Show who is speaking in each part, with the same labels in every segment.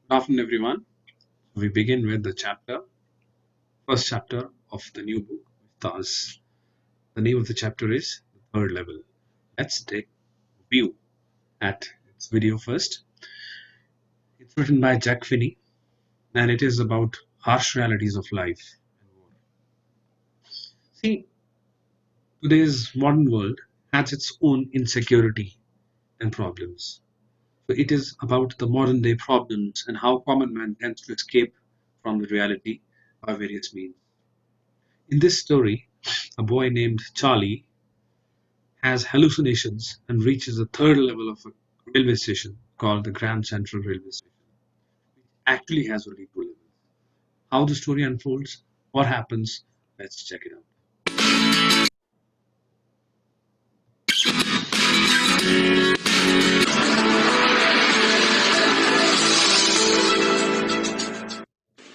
Speaker 1: Good afternoon, everyone. We begin with first chapter of the new book. Thus, the name of the chapter is The Third Level. Let's take a view at its video first. It's written by Jack Finney, and it is about harsh realities of life and war. See, today's modern world has its own insecurity and problems. So it is about the modern day problems and how common man tends to escape from the reality by various means. In this story, a boy named Charlie has hallucinations and reaches the third level of a railway station called the Grand Central Railway Station. Actually has only two levels. How the story unfolds, what happens, let's check it out.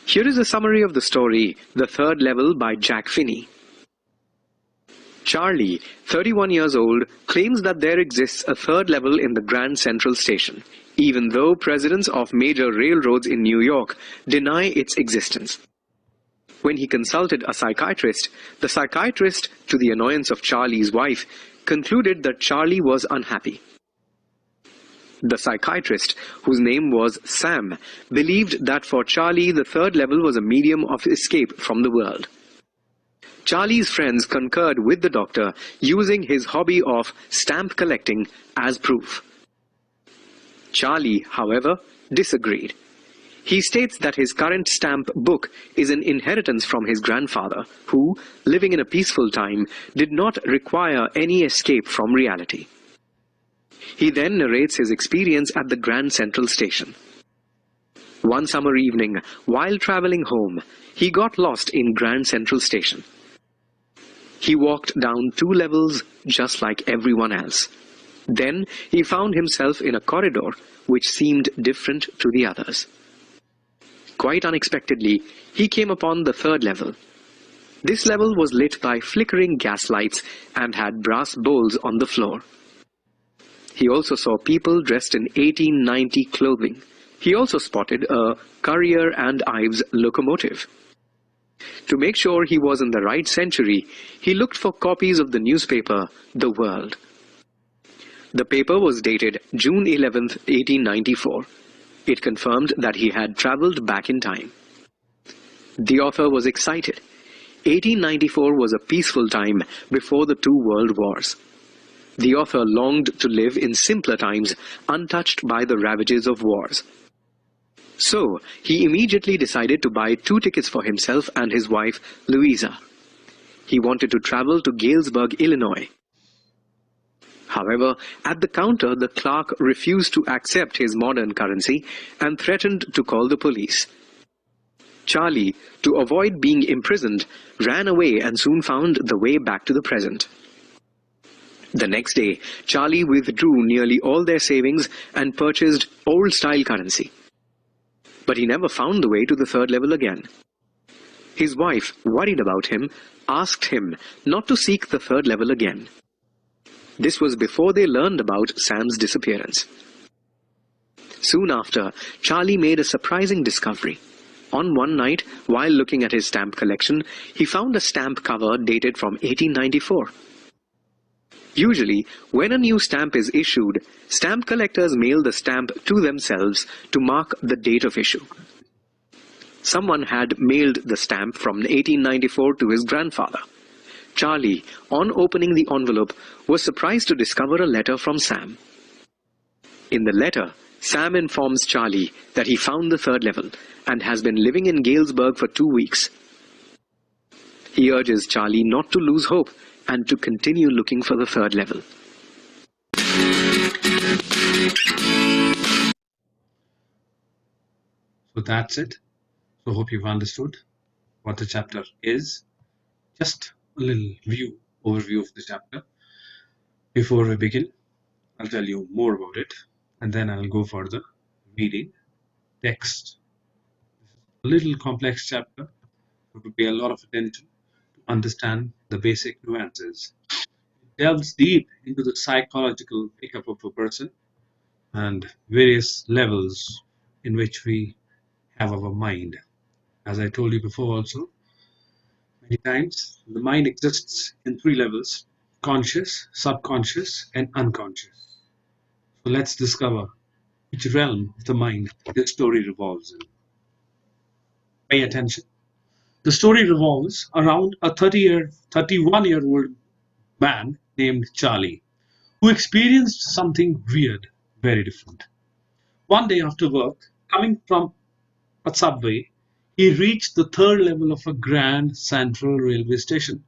Speaker 2: Here is a summary of the story, The Third Level by Jack Finney. Charlie, 31 years old, claims that there exists a third level in the Grand Central Station, even though presidents of major railroads in New York deny its existence. When he consulted a psychiatrist, the psychiatrist, to the annoyance of Charlie's wife, concluded that Charlie was unhappy. The psychiatrist, whose name was Sam, believed that for Charlie the third level was a medium of escape from the world. Charlie's friends concurred with the doctor, using his hobby of stamp collecting as proof. Charlie, however, disagreed. He states that his current stamp book is an inheritance from his grandfather, who, living in a peaceful time, did not require any escape from reality. He then narrates his experience at the Grand Central Station. One summer evening, while traveling home, he got lost in Grand Central Station. He walked down 2 levels just like everyone else. Then he found himself in a corridor which seemed different to the others. Quite unexpectedly, he came upon the third level. This level was lit by flickering gas lights and had brass bowls on the floor. He also saw people dressed in 1890 clothing. He also spotted a Currier and Ives locomotive. To make sure he was in the right century, he looked for copies of the newspaper, The World. The paper was dated June 11, 1894. It confirmed that he had traveled back in time. The author was excited. 1894 was a peaceful time before the 2 world wars. The author longed to live in simpler times, untouched by the ravages of wars. So, he immediately decided to buy 2 tickets for himself and his wife, Louisa. He wanted to travel to Galesburg, Illinois. However, at the counter, the clerk refused to accept his modern currency and threatened to call the police. Charlie, to avoid being imprisoned, ran away and soon found the way back to the present. The next day, Charlie withdrew nearly all their savings and purchased old-style currency. But he never found the way to the third level again. His wife, worried about him, asked him not to seek the third level again. This was before they learned about Sam's disappearance. Soon after, Charlie made a surprising discovery. On one night, while looking at his stamp collection, he found a stamp cover dated from 1894. Usually, when a new stamp is issued, stamp collectors mail the stamp to themselves to mark the date of issue. Someone had mailed the stamp from 1894 to his grandfather. Charlie, on opening the envelope, was surprised to discover a letter from Sam. In the letter, Sam informs Charlie that he found the third level and has been living in Galesburg for 2 weeks. He urges Charlie not to lose hope and to continue looking for the third level.
Speaker 1: So that's it. So hope you've understood what the chapter is. Just a little overview of the chapter. Before we begin, I'll tell you more about it, and then I'll go for the reading text. A little complex chapter, so to pay a lot of attention to understand the basic nuances. It delves deep into the psychological makeup of a person and various levels in which we have our mind. As I told you before, also, many times, the mind exists in three levels: conscious, subconscious, and unconscious. So let's discover which realm of the mind this story revolves in. Pay attention. The story revolves around a 31-year-old man named Charlie who experienced something weird, very different. One day after work, coming from a subway, he reached the third level of a grand central railway station.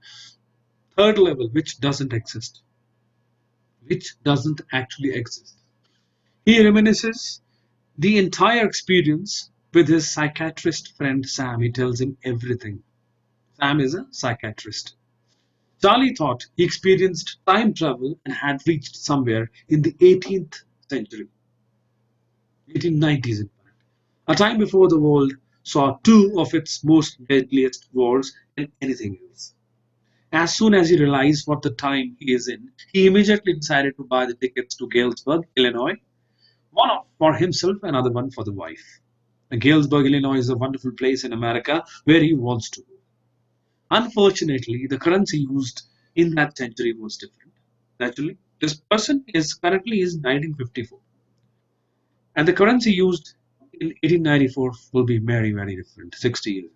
Speaker 1: Third level, which doesn't actually exist. He reminisces the entire experience with his psychiatrist friend Sam. He tells him everything. Sam is a psychiatrist. Charlie thought he experienced time travel and had reached somewhere in the 18th century, 1890s in fact, a time before the world saw two of its most deadliest wars than anything else. As soon as he realized what the time he is in, he immediately decided to buy the tickets to Galesburg, Illinois, for himself, another one for the wife. Galesburg, Illinois is a wonderful place in America where he wants to go. Unfortunately, the currency used in that century was different. Naturally, this person is currently is 1954, and the currency used in 1894 will be very, very different 60 years.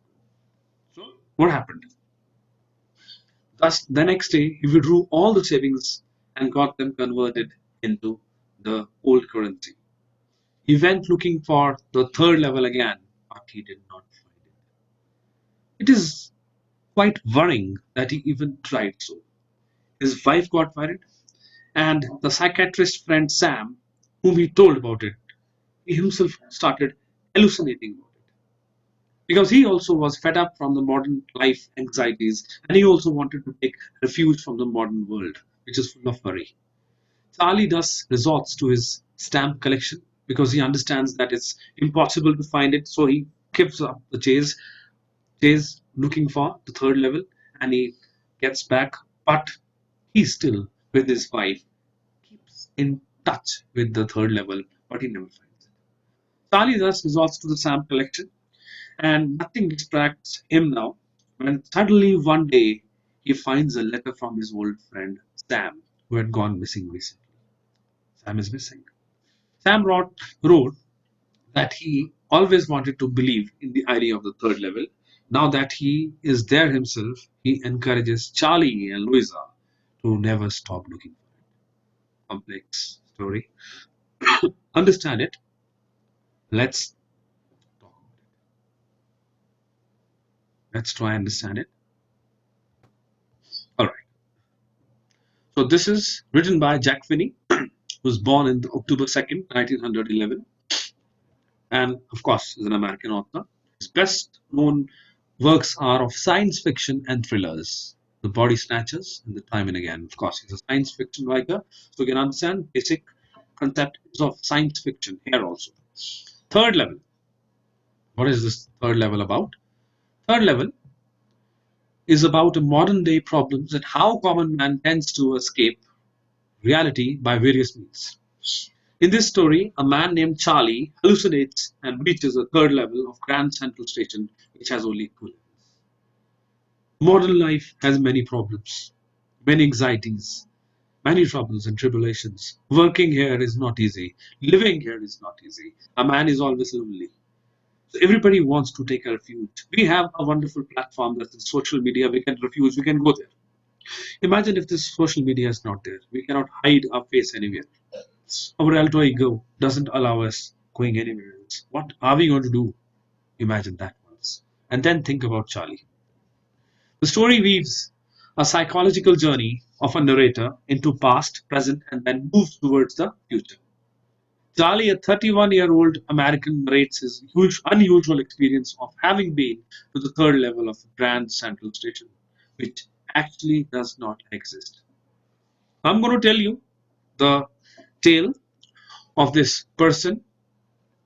Speaker 1: So, what happened? Thus, the next day, he withdrew all the savings and got them converted into the old currency. He went looking for the third level again, but he did not find it. It is quite worrying that he even tried so. His wife got worried, and the psychiatrist friend Sam, whom he told about it, he himself started hallucinating about it. Because he also was fed up from the modern life anxieties, and he also wanted to take refuge from the modern world, which is full of worry. Charlie thus resorts to his stamp collection because he understands that it's impossible to find it, so he gives up the chase looking for the third level, and he gets back, but he's still with his wife, keeps in touch with the third level, but he never finds it. Charlie thus resorts to the stamp collection, and nothing distracts him now when suddenly one day he finds a letter from his old friend Sam, who had gone missing recently. Sam is missing. Sam wrote that he always wanted to believe in the idea of the third level. Now that he is there himself, he encourages Charlie and Louisa to never stop looking for it. Complex story. Understand it. Let's talk about it. Let's try and understand it. All right. So this is written by Jack Finney, who was born in October 2nd, 1911, and of course is an American author. His best known works are of science fiction and thrillers. The Body Snatchers and The Time and Again. Of course, he's a science fiction writer, so you can understand basic concepts of science fiction here also. Third level. What is this third level about? Third level is about modern day problems and how common man tends to escape reality by various means. In this story, a man named Charlie hallucinates and reaches a third level of Grand Central Station, which has only two levels. Modern life has many problems, many anxieties, many troubles and tribulations. Working here is not easy. Living here is not easy. A man is always lonely. So everybody wants to take a refuge. We have a wonderful platform that is social media. We can refuge. We can go there. Imagine if this social media is not there. We cannot hide our face anywhere. Our alter ego doesn't allow us going anywhere else. What are we going to do? Imagine that once. And then think about Charlie. The story weaves a psychological journey of a narrator into past, present, and then moves towards the future. Charlie, a 31-year-old American, narrates his unusual experience of having been to the third level of Grand Central Station, which actually does not exist. I'm going to tell you the tale of this person.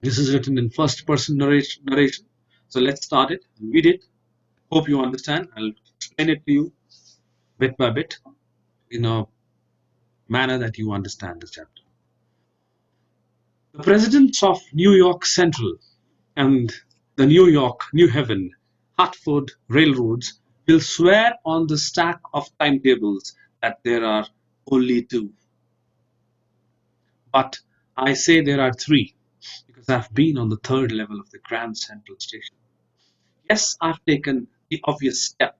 Speaker 1: This is written in first person narration. So let's start it, read it. Hope you understand. I'll explain it to you bit by bit in a manner that you understand the chapter. The presidents of New York Central and the New York, New Haven, Hartford railroads will swear on the stack of timetables that there are only two. But I say there are three because I've been on the third level of the Grand Central Station. Yes, I've taken the obvious step.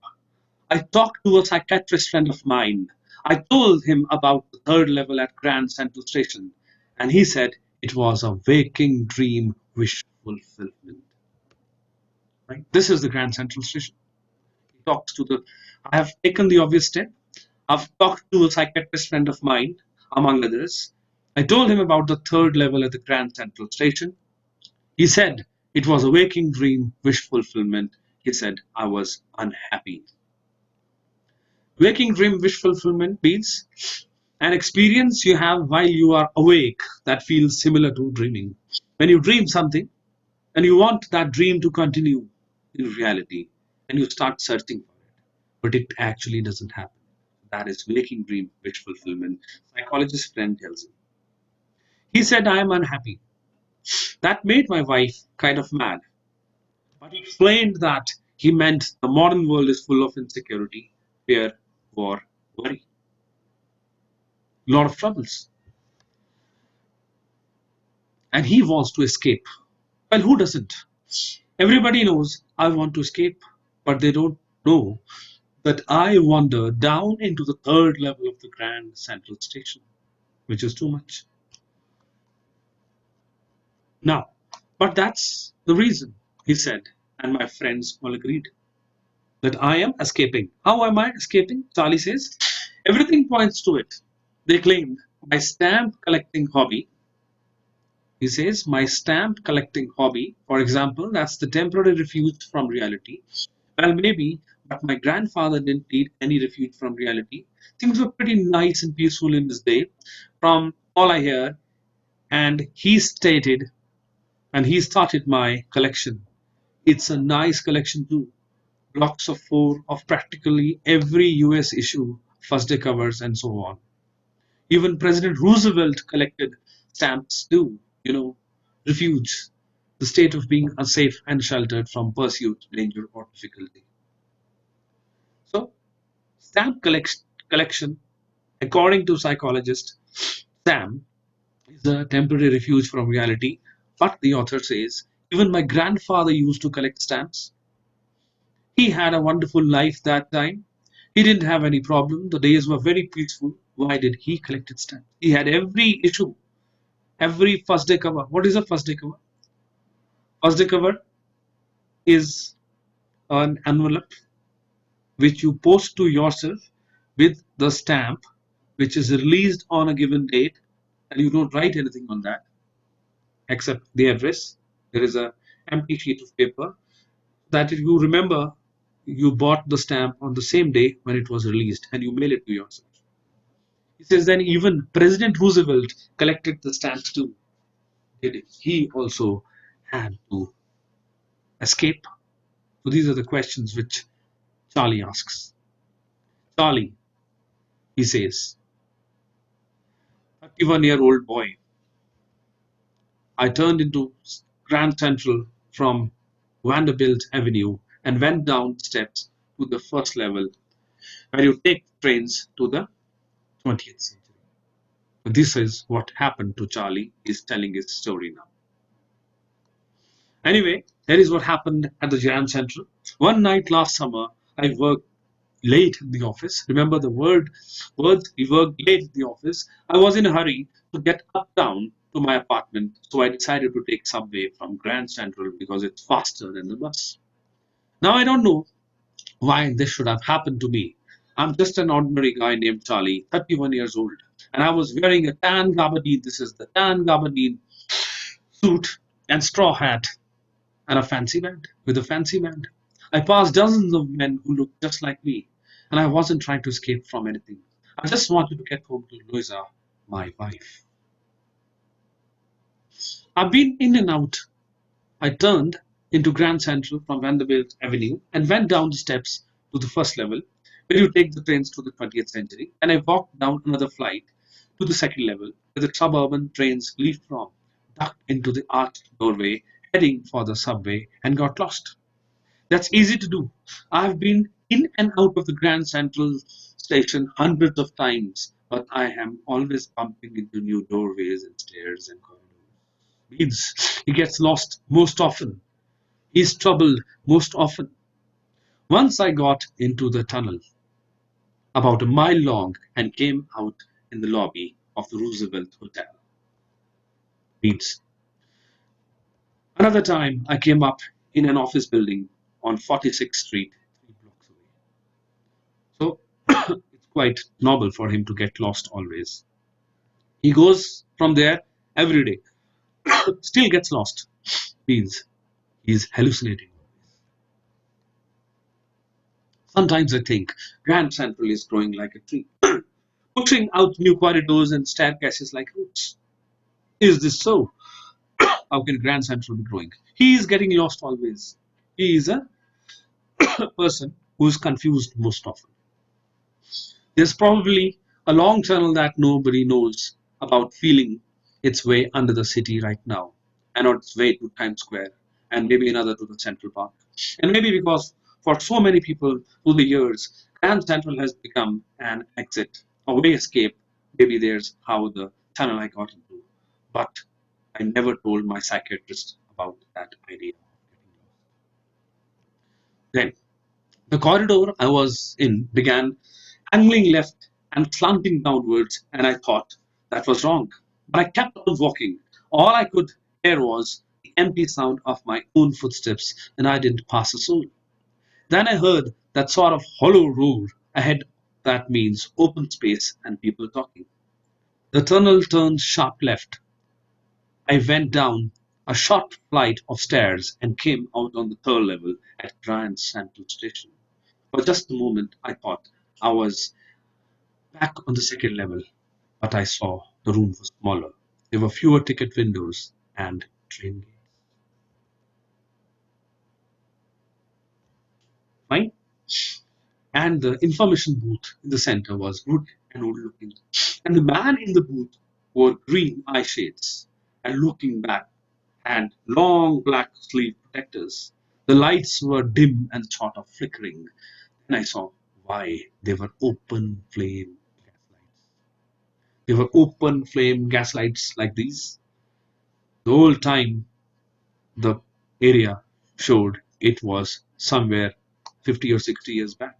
Speaker 1: I talked to a psychiatrist friend of mine. I told him about the third level at Grand Central Station, and he said it was a waking dream wish fulfillment. Right? This is the Grand Central Station. He talks to the. I have taken the obvious step. I've talked to a psychiatrist friend of mine, among others. I told him about the third level at the Grand Central Station. He said it was a waking dream wish fulfillment. He said I was unhappy. Waking dream wish fulfillment means an experience you have while you are awake that feels similar to dreaming. When you dream something and you want that dream to continue in reality and you start searching for it, but it actually doesn't happen. That is waking dream wish fulfillment. Psychologist friend tells him. He said, I am unhappy. That made my wife kind of mad. But he explained that he meant the modern world is full of insecurity, fear, war, worry, a lot of troubles. And he wants to escape. Well, who doesn't? Everybody knows I want to escape, but they don't know that I wander down into the third level of the Grand Central Station, which is too much. Now, but that's the reason, he said, and my friends all agreed that I am escaping. How am I escaping? Charlie says, everything points to it. They claimed my stamp collecting hobby. He says, my stamp collecting hobby, for example, that's the temporary refuge from reality. Well, maybe, but my grandfather didn't need any refuge from reality. Things were pretty nice and peaceful in his day, from all I hear. And he stated, and he started my collection. It's a nice collection too. Blocks of four of practically every US issue, first day covers, and so on. Even President Roosevelt collected stamps too, refuge, the state of being unsafe and sheltered from pursuit, danger, or difficulty. So, stamp collection, according to psychologist Sam, is a temporary refuge from reality. But the author says, even my grandfather used to collect stamps. He had a wonderful life that time. He didn't have any problem. The days were very peaceful. Why did he collect stamps? He had every issue, every first day cover. What is a first day cover? First day cover is an envelope which you post to yourself with the stamp which is released on a given date, and you don't write anything on that except the address. There is a empty sheet of paper that if you remember you bought the stamp on the same day when it was released and you mail it to yourself. He says then even President Roosevelt collected the stamps too. Did he also had to escape? So these are the questions which Charlie asks. Charlie, he says, 31-year-old boy, I turned into Grand Central from Vanderbilt Avenue and went down the steps to the first level where you take trains to the 20th century. This is what happened to Charlie. He's telling his story now. Anyway, here is what happened at the Grand Central. One night last summer, I worked late in the office. Remember the words, we worked late in the office. I was in a hurry to get uptown to my apartment, so I decided to take subway from Grand Central because it's faster than the bus. Now I don't know why this should have happened to me. I'm just an ordinary guy named Charlie, 31 years old, and I was wearing a tan gabardine. This is the tan gabardine suit and straw hat and a fancy band with a fancy band. I passed dozens of men who looked just like me, and I wasn't trying to escape from anything. I just wanted to get home to Louisa, my wife. I've been in and out. I turned into Grand Central from Vanderbilt Avenue and went down the steps to the first level, where you take the trains to the 20th century, and I walked down another flight to the second level, where the suburban trains leave from, ducked into the arched doorway, heading for the subway and got lost. That's easy to do. I've been in and out of the Grand Central Station hundreds of times, but I am always bumping into new doorways and stairs and corridors. Means he gets lost most often. He's troubled most often. Once I got into the tunnel, about a mile long, and came out in the lobby of the Roosevelt Hotel. Means another time I came up in an office building on 46th Street, 3 blocks away. So it's quite normal for him to get lost always. He goes from there every day, still gets lost. Means he's hallucinating. Sometimes I think Grand Central is growing like a tree, pushing out new corridors and staircases like roots. Is this so? How can Grand Central be growing? He is getting lost always. He is a person who is confused most often. There's probably a long tunnel that nobody knows about feeling its way under the city right now, and on its way to Times Square, and maybe another to the Central Park. And maybe because for so many people through the years, Grand Central has become an exit, a way escape. Maybe there's how the tunnel I got into. But I never told my psychiatrist about that idea. Then the corridor I was in began angling left and slanting downwards, and I thought that was wrong. But I kept on walking. All I could hear was the empty sound of my own footsteps, and I didn't pass a soul. Then I heard that sort of hollow roar ahead that means open space and people talking. The tunnel turned sharp left. I went down a short flight of stairs and came out on the third level at Grand Central Station. For just a moment, I thought I was back on the second level, but I saw the room was smaller. There were fewer ticket windows and train gates. Fine. And the information booth in the center was good and old looking. And the man in the booth wore green eye shades and looking back had long black sleeve protectors. The lights were dim and sort of flickering. And I saw why they were open flame gaslights. They were open flame gaslights like these. The whole time the area showed it was somewhere 50 or 60 years back.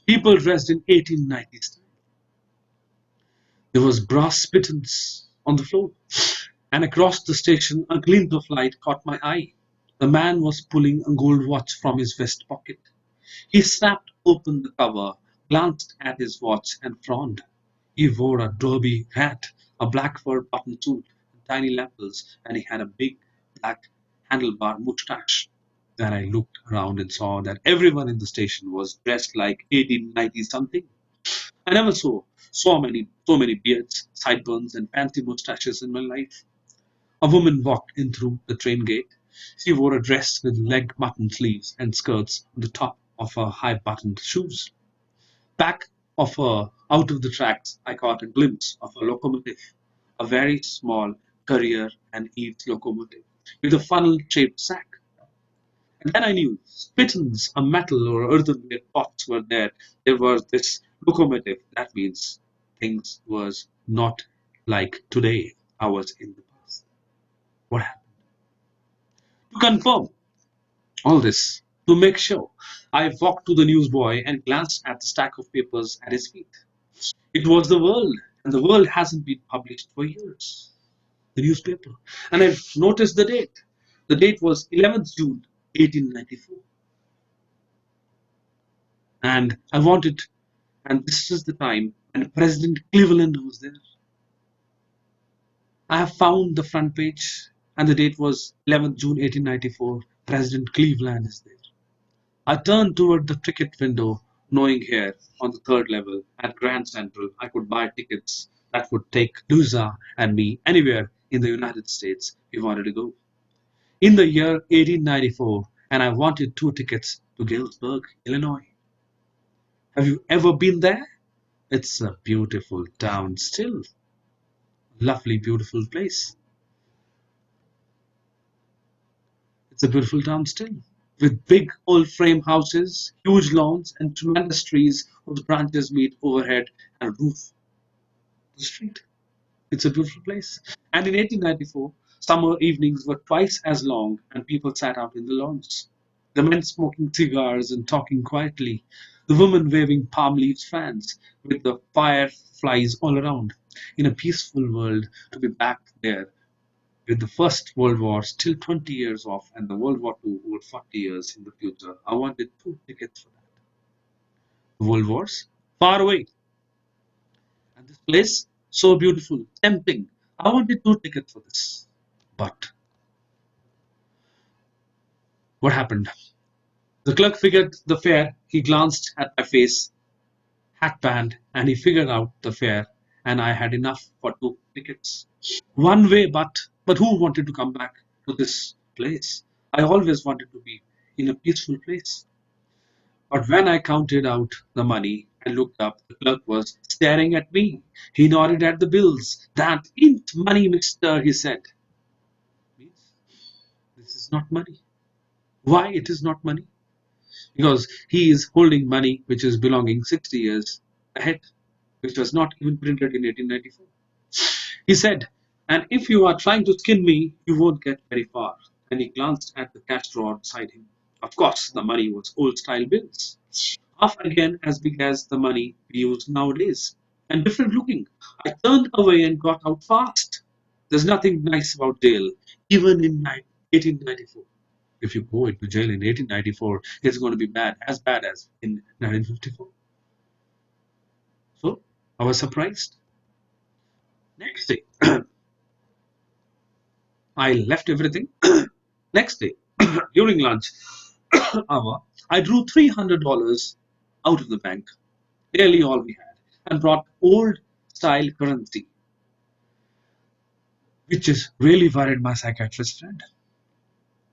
Speaker 1: People dressed in 1890s. There was brass spittons on the floor, and across the station a glint of light caught my eye. The man was pulling a gold watch from his vest pocket. He snapped open the cover, glanced at his watch, and frowned. He wore a derby hat, a black fur button suit, and tiny lapels, and he had a big black handlebar moustache. Then I looked around and saw that everyone in the station was dressed like 1890 something. I never saw so many beards, sideburns, and fancy moustaches in my life. A woman walked in through the train gate. She wore a dress with leg button sleeves and skirts on the top of her high buttoned shoes. Back of her, out of the tracks, I caught a glimpse of a locomotive, a very small Courier and Eaves locomotive, with a funnel shaped sack. And then I knew spittons, a metal or earthenware pots were there. There was this locomotive. That means things was not like today. I was in the past. What happened? To confirm all this, to make sure, I walked to the newsboy and glanced at the stack of papers at his feet. It was the world, and the world hasn't been published for years. The newspaper. And I noticed the date. The date was 11th June 1894. And I wanted, and this is the time when President Cleveland was there. I have found the front page, and the date was 11th June 1894. President Cleveland is there. I turned toward the ticket window, knowing here on the third level at Grand Central I could buy tickets that would take Luisa and me anywhere in the United States we wanted to go. In the year 1894, and I wanted 2 tickets to Galesburg, Illinois. Have you ever been there? It's a beautiful town still. Lovely, beautiful place. It's a beautiful town still, with big old frame houses, huge lawns, and tremendous trees whose branches meet overhead and roof the street. It's a beautiful place. And in 1894, summer evenings were twice as long, and people sat out in the lawns. The men smoking cigars and talking quietly, the women waving palm leaves fans, with the fireflies all around. In a peaceful world, to be back there with the First World War still 20 years off and the World War II over 40 years in the future, I wanted two tickets for that. The World Wars, far away, and this place, so beautiful, tempting. I wanted two tickets for this. But what happened? The clerk figured the fare. He glanced at my face, hat band, and he figured out the fare, and I had enough for two tickets. One way, but who wanted to come back to this place? I always wanted to be in a peaceful place. But when I counted out the money and looked up, the clerk was staring at me. He nodded at the bills. That ain't money, mister, he said. Means this is not money. Why it is not money? Because he is holding money which is belonging 60 years ahead, which was not even printed in 1894. He said, and if you are trying to skin me, you won't get very far. And he glanced at the cash drawer beside him. Of course, the money was old style bills, half again as big as the money we use nowadays, and different looking. I turned away and got out fast. There's nothing nice about jail, even in 1894. If you go into jail in 1894, it's going to be bad as in 1954. So I was surprised. Next day, I left everything. Next day, during lunch hour, I drew $300 out of the bank, nearly all we had, and brought old style currency, which is really worried my psychiatrist friend.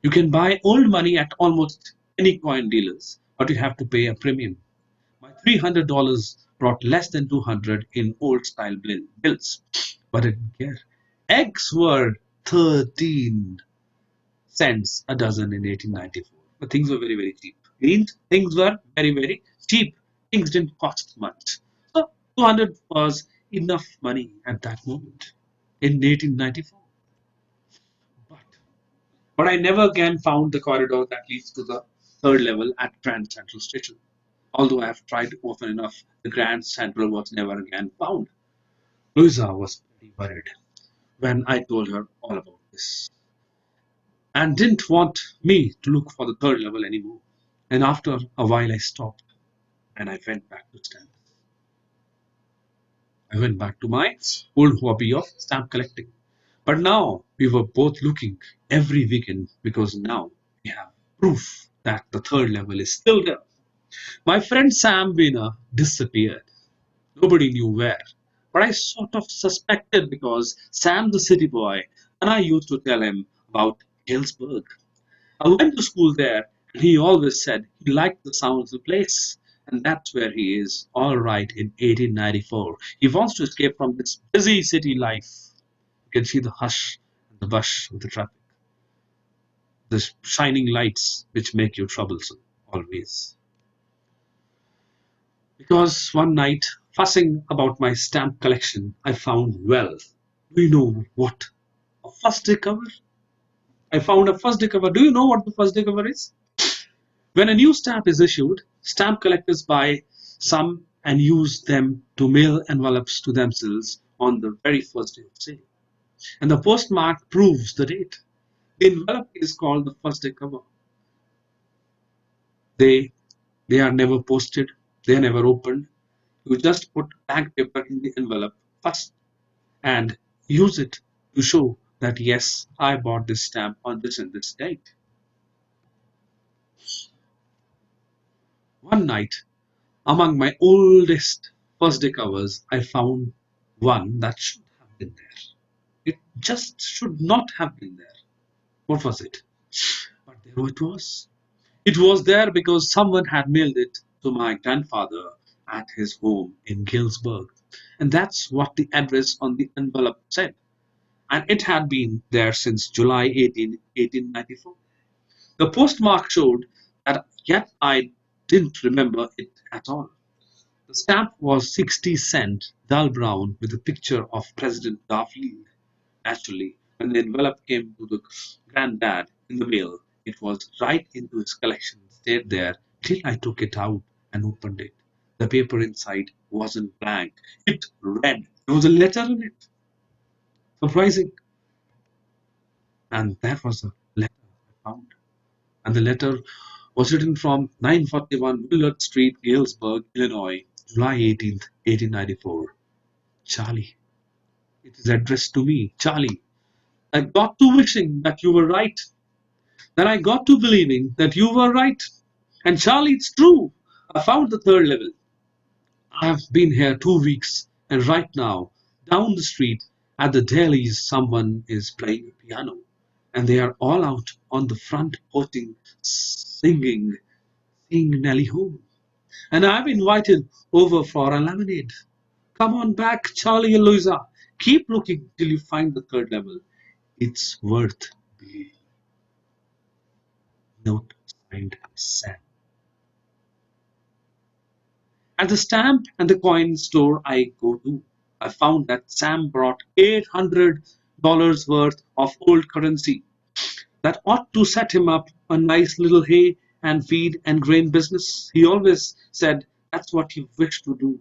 Speaker 1: You can buy old money at almost any coin dealers, but you have to pay a premium. My $300 brought less than 200 in old style bills, but I didn't care. Eggs were 13 cents a dozen in 1894. But things were very, very cheap. Means things were very, very cheap. Things didn't cost much. So 200 was enough money at that moment in 1894. But, but I never again found the corridor that leads to the third level at Grand Central Station. Although I have tried often enough, the Grand Central was never again found. Louisa was very worried when I told her all about this and didn't want me to look for the third level anymore. And after a while, I stopped and I went back to stamps. I went back to my old hobby of stamp collecting. But now we were both looking every weekend because now we have proof that the third level is still there. My friend Sam Wiener disappeared. Nobody knew where. But I sort of suspected because Sam the city boy and I used to tell him about Galesburg. I went to school there and he always said he liked the sound of the place. And that's where he is, all right, in 1894. He wants to escape from this busy city life. You can see the hush and the bush of the traffic, the shining lights which make you troublesome always. Because one night, fussing about my stamp collection, I found, well, do you know what? A first day cover? I found a first day cover. Do you know what the first day cover is? When a new stamp is issued, stamp collectors buy some and use them to mail envelopes to themselves on the very first day of sale. And the postmark proves the date. The envelope is called the first day cover. They they are never posted, they are never opened. You just put blank paper in the envelope first and use it to show that yes, I bought this stamp on this and this date. One night, among my oldest first day covers, I found one that should have been there. It just should not have been there. What was it? But there it was. It was there because someone had mailed it to my grandfather at his home in Galesburg. And that's what the address on the envelope said. And it had been there since July 18, 1894. The postmark showed that, yet I didn't remember it at all. The stamp was 60-cent, dull brown, with a picture of President Garfield. Naturally, when the envelope came to the granddad in the mail, it was right into his collection, stayed there till I took it out and opened it. The paper inside wasn't blank. It read. There was a letter in it. Surprising. And that was the letter I found. And the letter was written from 941 Willard Street, Galesburg, Illinois, July 18th, 1894. Charlie. It is addressed to me, Charlie. I got to wishing that you were right. Then I got to believing that you were right. And Charlie, it's true. I found the third level. I have been here 2 weeks, and right now, down the street at the Dailies, someone is playing a piano, and they are all out on the front porch singing, sing Nelly home. And I've invited over for a lemonade. Come on back, Charlie and Louisa. Keep looking till you find the third level. It's worth the note signed Sam. At the stamp and the coin store I go to, I found that Sam brought $800 worth of old currency. That ought to set him up a nice little hay and feed and grain business. He always said that's what he wished to do.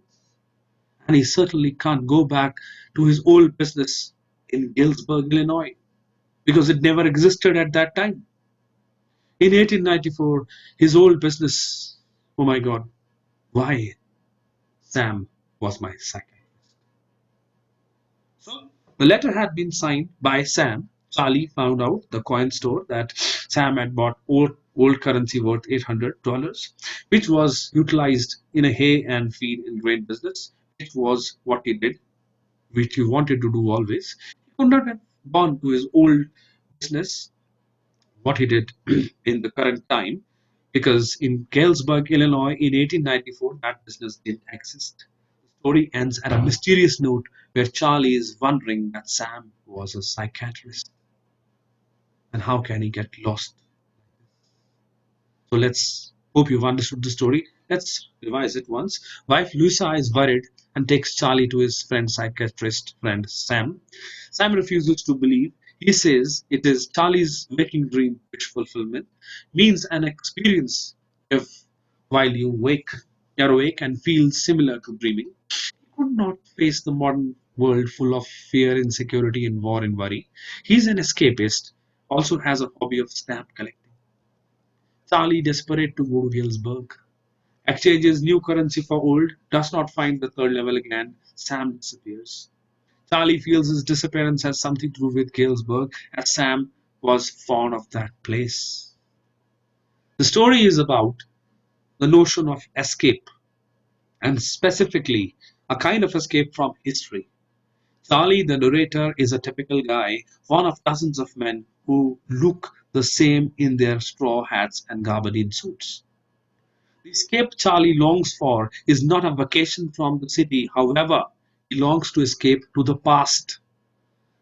Speaker 1: And he certainly can't go back to his old business in Galesburg, Illinois, because it never existed at that time. In 1894, his old business, oh my God, why? Sam was my second. So the letter had been signed by Sam. Charlie found out the coin store that Sam had bought old currency worth $800, which was utilized in a hay and feed and grain business. It was what he did, which he wanted to do always. He could not have gone to his old business, what he did in the current time, because in Galesburg, Illinois, in 1894, that business didn't exist. The story ends at a mysterious note where Charlie is wondering that Sam was a psychiatrist and how can he get lost. So let's hope you've understood the story. Let's revise it once. Wife Luisa is worried and takes Charlie to his friend psychiatrist friend Sam. Sam refuses to believe. He says it is Charlie's waking dream wish fulfillment means an experience if while you're awake and feel similar to dreaming. He could not face the modern world full of fear, insecurity, and war and worry. He's an escapist, also has a hobby of stamp collecting. Charlie, desperate to go to Galesburg, exchanges new currency for old, does not find the third level again. Sam disappears. Charlie feels his disappearance has something to do with Galesburg, as Sam was fond of that place. The story is about the notion of escape, and specifically a kind of escape from history. Charlie, the narrator, is a typical guy, one of dozens of men who look the same in their straw hats and gabardine suits. The escape Charlie longs for is not a vacation from the city. However, he longs to escape to the past,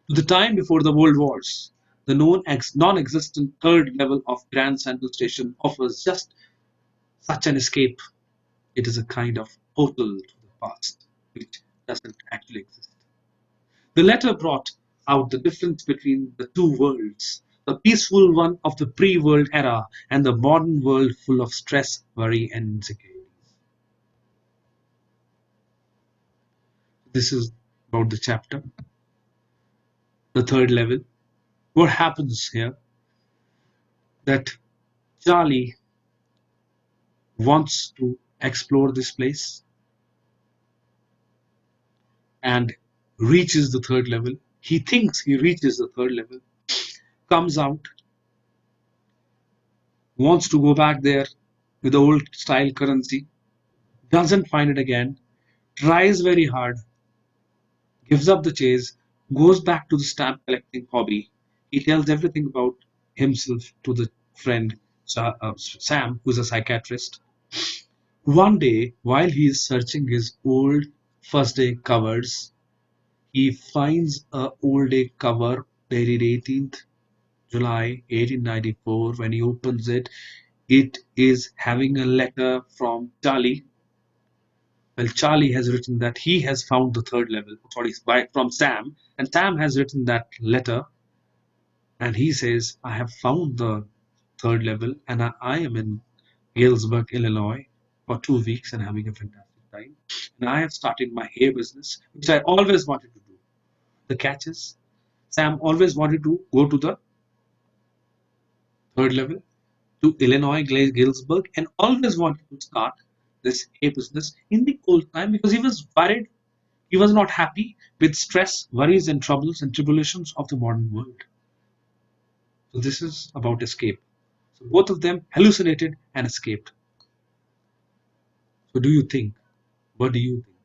Speaker 1: to the time before the world wars. The non-existent third level of Grand Central Station offers just such an escape. It is a kind of portal to the past, which doesn't actually exist. The letter brought out the difference between the two worlds, the peaceful one of the pre-world era and the modern world full of stress, worry, and insecurity. This is about the chapter, the third level. What happens here? That Charlie wants to explore this place and reaches the third level. He thinks he reaches the third level, comes out, wants to go back there with the old style currency, doesn't find it again, tries very hard, gives up the chase, goes back to the stamp collecting hobby. He tells everything about himself to the friend Sam, who's a psychiatrist. One day, while he is searching his old first day covers, he finds a old day cover dated 18th. July 1894. When he opens it, it is having a letter from Charlie. Well, Charlie has written that he has found the third level. Sorry, from Sam, and Sam has written that letter, and he says, "I have found the third level, and I am in Galesburg, Illinois, for 2 weeks and having a fantastic time. And I have started my hair business, which I always wanted to do." The catch is, Sam always wanted to go to the third level to Illinois, Galesburg, and always wanted to start this hair business in the cold time because he was worried. He was not happy with stress, worries, and troubles and tribulations of the modern world. So, this is about escape. So, both of them hallucinated and escaped. So, do you think, what do you think,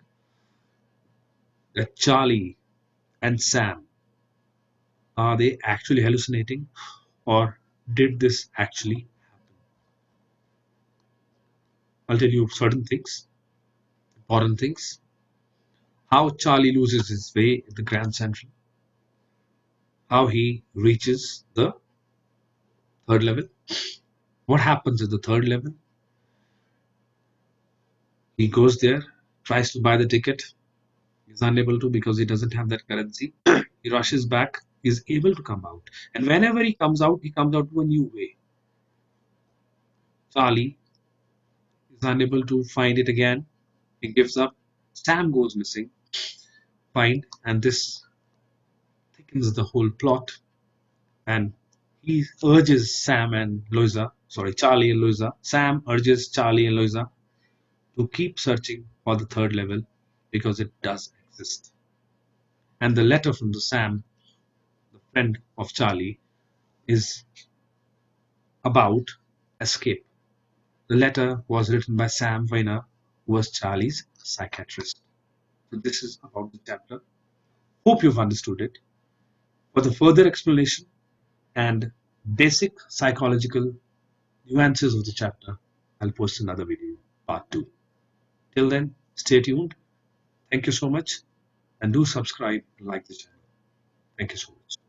Speaker 1: that Charlie and Sam, are they actually hallucinating, or did this actually happen? I'll tell you certain things, important things. How Charlie loses his way in the Grand Central, how he reaches the third level, what happens at the third level. He goes there, tries to buy the ticket, he's unable to because he doesn't have that currency. He rushes back, he's able to come out. And whenever he comes out to a new way. Charlie is unable to find it again. He gives up. Sam goes missing. Fine. And this thickens the whole plot. And he urges Sam and Loisa, sorry, Charlie and Loisa. Sam urges Charlie and Loisa to keep searching for the third level because it does exist. And the letter from the Sam, the friend of Charlie, is about escape. The letter was written by Sam Weiner, who was Charlie's psychiatrist. So this is about the chapter. Hope you've understood it. For the further explanation and basic psychological nuances of the chapter, I'll post another video, part 2. Till then, stay tuned. Thank you so much, and do subscribe and like the channel. Thank you so much.